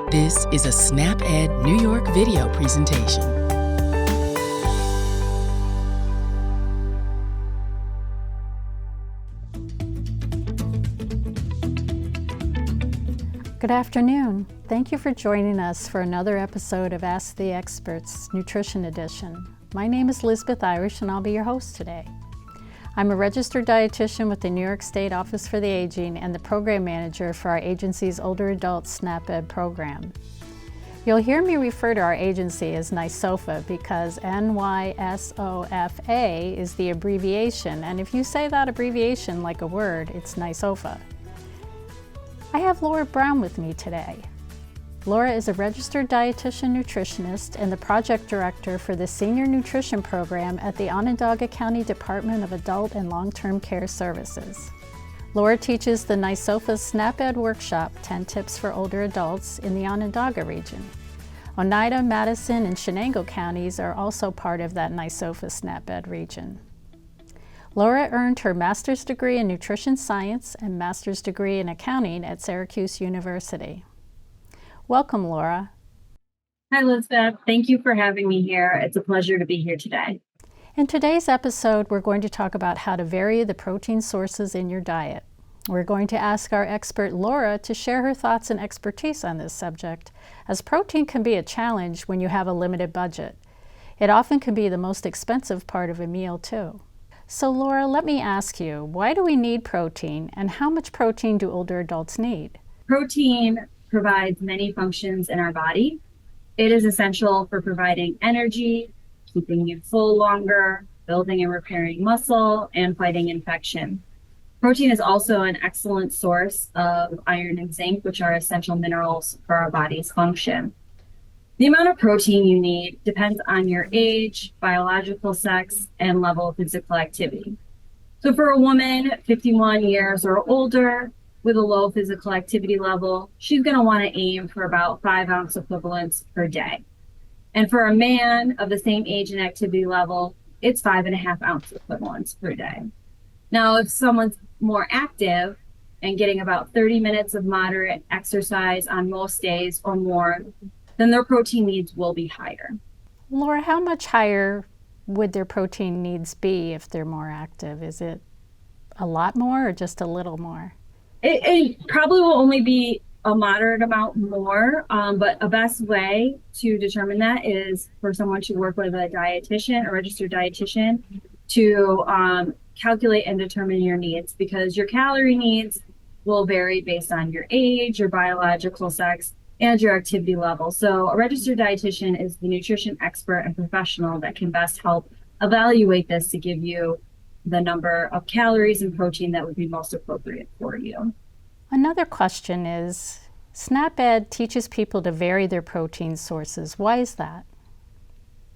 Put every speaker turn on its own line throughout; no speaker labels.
This is a SnapEd New York video presentation.
Good afternoon. Thank you for joining us for another episode of Ask the Experts Nutrition Edition. My name is Lisbeth Irish and I'll be your host today. I'm a registered dietitian with the New York State Office for the Aging and the program manager for our agency's Older Adults SnapEd program. You'll hear me refer to our agency as NYSOFA because NYSOFA is the abbreviation, and if you say that abbreviation like a word, it's NYSOFA. I have Laura Brown with me today. Laura is a registered dietitian nutritionist and the project director for the Senior Nutrition Program at the Onondaga County Department of Adult and Long-Term Care Services. Laura teaches the NYSOFA SnapEd workshop, 10 Tips for Older Adults, in the Onondaga region. Oneida, Madison, and Shenango counties are also part of that NYSOFA SnapEd region. Laura earned her master's degree in nutrition science and master's degree in accounting at Syracuse University. Welcome, Laura.
Hi, Lisbeth. Thank you for having me here. It's a pleasure to be here today.
In today's episode, we're going to talk about how to vary the protein sources in your diet. We're going to ask our expert, Laura, to share her thoughts and expertise on this subject, as protein can be a challenge when you have a limited budget. It often can be the most expensive part of a meal, too. So, Laura, let me ask you, why do we need protein, and how much protein do older adults need?
Protein provides many functions in our body. It is essential for providing energy, keeping you full longer, building and repairing muscle, and fighting infection. Protein is also an excellent source of iron and zinc, which are essential minerals for our body's function. The amount of protein you need depends on your age, biological sex, and level of physical activity. So for a woman 51 years or older with a low physical activity level, she's going to want to aim for about 5 ounce equivalents per day. And for a man of the same age and activity level, it's 5.5 ounce equivalents per day. Now, if someone's more active and getting about 30 minutes of moderate exercise on most days or more, then their protein needs will be higher.
Laura, how much higher would their protein needs be if they're more active? Is it a lot more or just a little more?
It probably will only be a moderate amount more, but a best way to determine that is for someone to work with a dietitian, a registered dietitian, to calculate and determine your needs, because your calorie needs will vary based on your age, your biological sex, and your activity level. So a registered dietitian is the nutrition expert and professional that can best help evaluate this to give you the number of calories and protein that would be most appropriate for you.
Another question is, SnapEd teaches people to vary their protein sources. Why is that?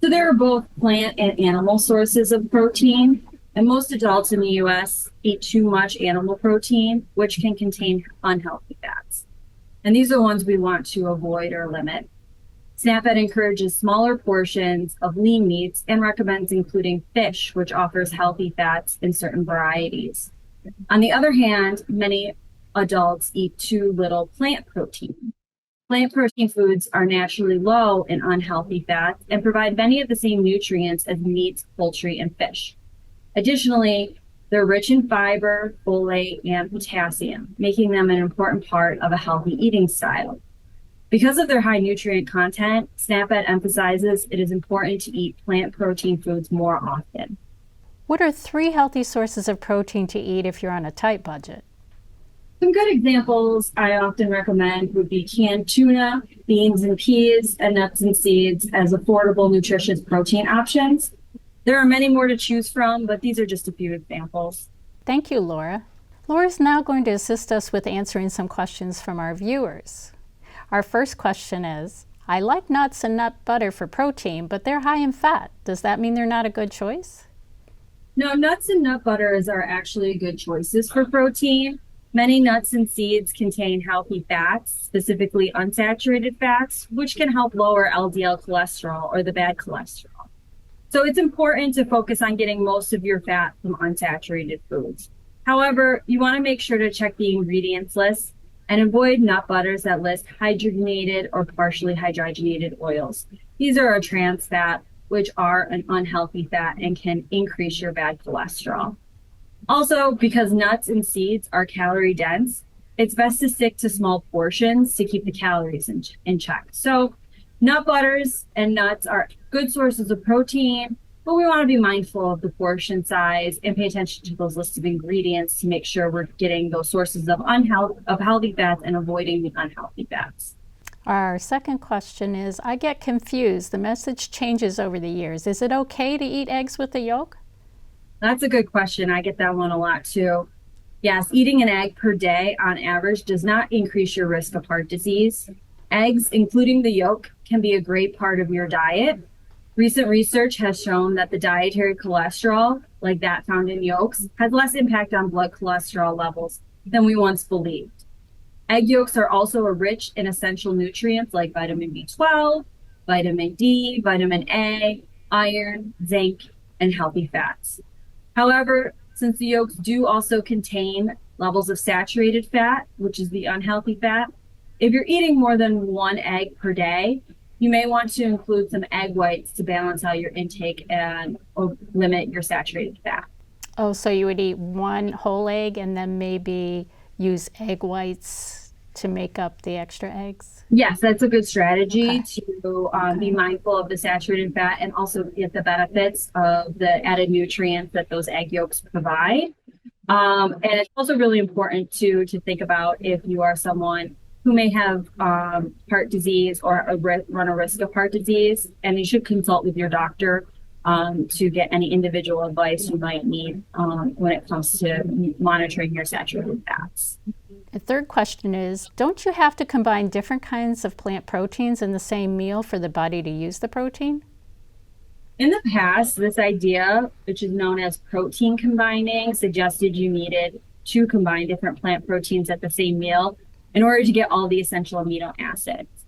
So there are both plant and animal sources of protein, and most adults in the U.S. eat too much animal protein, which can contain unhealthy fats. And these are ones we want to avoid or limit. SnapEd encourages smaller portions of lean meats and recommends including fish, which offers healthy fats in certain varieties. On the other hand, many adults eat too little plant protein. Plant protein foods are naturally low in unhealthy fats and provide many of the same nutrients as meat, poultry, and fish. Additionally, they're rich in fiber, folate, and potassium, making them an important part of a healthy eating style. Because of their high nutrient content, SnapEd emphasizes it is important to eat plant protein foods more often.
What are 3 healthy sources of protein to eat if you're on a tight budget?
Some good examples I often recommend would be canned tuna, beans and peas, and nuts and seeds as affordable, nutritious protein options. There are many more to choose from, but these are just a few examples.
Thank you, Laura. Laura's now going to assist us with answering some questions from our viewers. Our first question is, I like nuts and nut butter for protein, but they're high in fat. Does that mean they're not a good choice?
No, nuts and nut butters are actually good choices for protein. Many nuts and seeds contain healthy fats, specifically unsaturated fats, which can help lower LDL cholesterol or the bad cholesterol. So it's important to focus on getting most of your fat from unsaturated foods. However, you want to make sure to check the ingredients list and avoid nut butters that list hydrogenated or partially hydrogenated oils. These are a trans fat, which are an unhealthy fat and can increase your bad cholesterol. Also, because nuts and seeds are calorie dense, it's best to stick to small portions to keep the calories in check. So nut butters and nuts are good sources of protein, but we want to be mindful of the portion size and pay attention to those lists of ingredients to make sure we're getting those sources of healthy fats and avoiding the unhealthy fats.
Our second question is, I get confused. The message changes over the years. Is it okay to eat eggs with the yolk?
That's a good question. I get that one a lot too. Yes, eating an egg per day on average does not increase your risk of heart disease. Eggs, including the yolk, can be a great part of your diet. Recent research has shown that the dietary cholesterol, like that found in yolks, has less impact on blood cholesterol levels than we once believed. Egg yolks are also rich in essential nutrients like vitamin B12, vitamin D, vitamin A, iron, zinc, and healthy fats. However, since the yolks do also contain levels of saturated fat, which is the unhealthy fat, if you're eating more than one egg per day, you may want to include some egg whites to balance out your intake and limit your saturated fat.
Oh, so you would eat one whole egg and then maybe use egg whites to make up the extra eggs?
Yes, that's a good strategy to be mindful of the saturated fat and also get the benefits of the added nutrients that those egg yolks provide. And it's also really important to think about if you are someone who may have heart disease or run a risk of heart disease, and you should consult with your doctor to get any individual advice you might need when it comes to monitoring your saturated fats.
The third question is, don't you have to combine different kinds of plant proteins in the same meal for the body to use the protein?
In the past, this idea, which is known as protein combining, suggested you needed to combine different plant proteins at the same meal in order to get all the essential amino acids.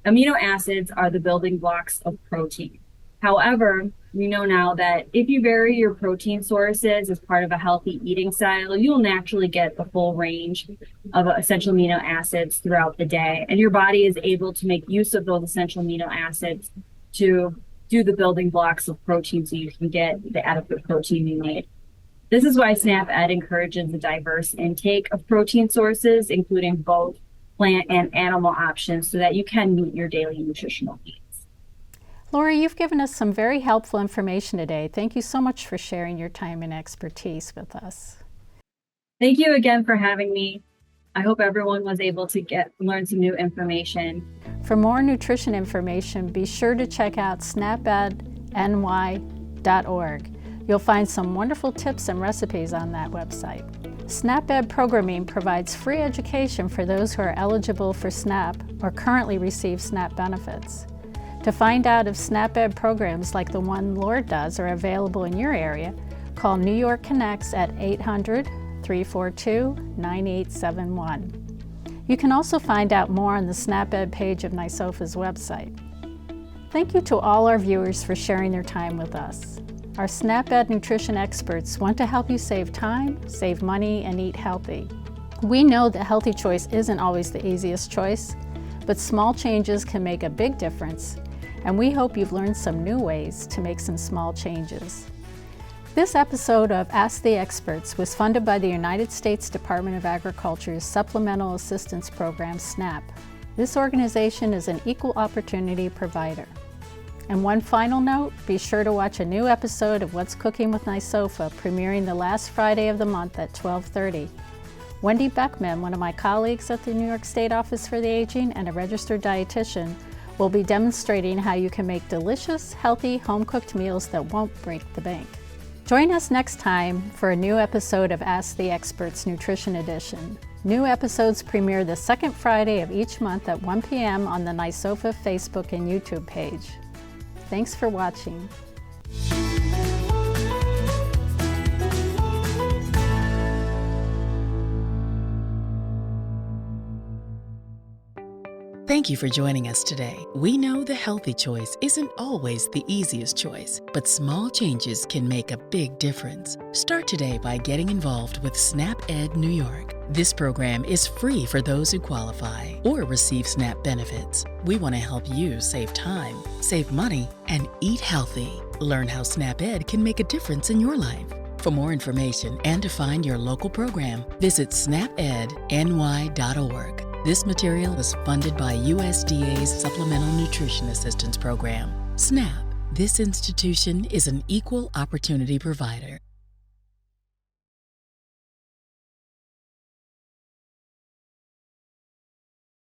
Amino acids are the building blocks of protein. However, we know now that if you vary your protein sources as part of a healthy eating style, you'll naturally get the full range of essential amino acids throughout the day. And your body is able to make use of those essential amino acids to do the building blocks of protein so you can get the adequate protein you need. This is why SNAP-Ed encourages a diverse intake of protein sources, including both plant and animal options, so that you can meet your daily nutritional needs.
Laura, you've given us some very helpful information today. Thank you so much for sharing your time and expertise with us.
Thank you again for having me. I hope everyone was able to learn some new information.
For more nutrition information, be sure to check out snapedny.org. You'll find some wonderful tips and recipes on that website. SNAP-Ed programming provides free education for those who are eligible for SNAP or currently receive SNAP benefits. To find out if SNAP-Ed programs like the one Laura does are available in your area, call New York Connects at 800-342-9871. You can also find out more on the SNAP-Ed page of NYSOFA's website. Thank you to all our viewers for sharing their time with us. Our SNAP-Ed nutrition experts want to help you save time, save money, and eat healthy. We know that healthy choice isn't always the easiest choice, but small changes can make a big difference, and we hope you've learned some new ways to make some small changes. This episode of Ask the Experts was funded by the United States Department of Agriculture's Supplemental Assistance Program, SNAP. This organization is an equal opportunity provider. And one final note, be sure to watch a new episode of What's Cooking with NYSOFA, premiering the last Friday of the month at 12:30. Wendy Beckman, one of my colleagues at the New York State Office for the Aging and a registered dietitian, will be demonstrating how you can make delicious, healthy, home-cooked meals that won't break the bank. Join us next time for a new episode of Ask the Experts Nutrition Edition. New episodes premiere the second Friday of each month at 1 p.m. on the NYSOFA Facebook and YouTube page. Thanks for watching.
Thank you for joining us today. We know the healthy choice isn't always the easiest choice, but small changes can make a big difference. Start today by getting involved with SNAP-Ed New York. This program is free for those who qualify or receive SNAP benefits. We want to help you save time, save money, and eat healthy. Learn how SNAP Ed can make a difference in your life. For more information and to find your local program, visit snapedny.org. This material is funded by USDA's Supplemental Nutrition Assistance Program. SNAP. This institution is an equal opportunity provider.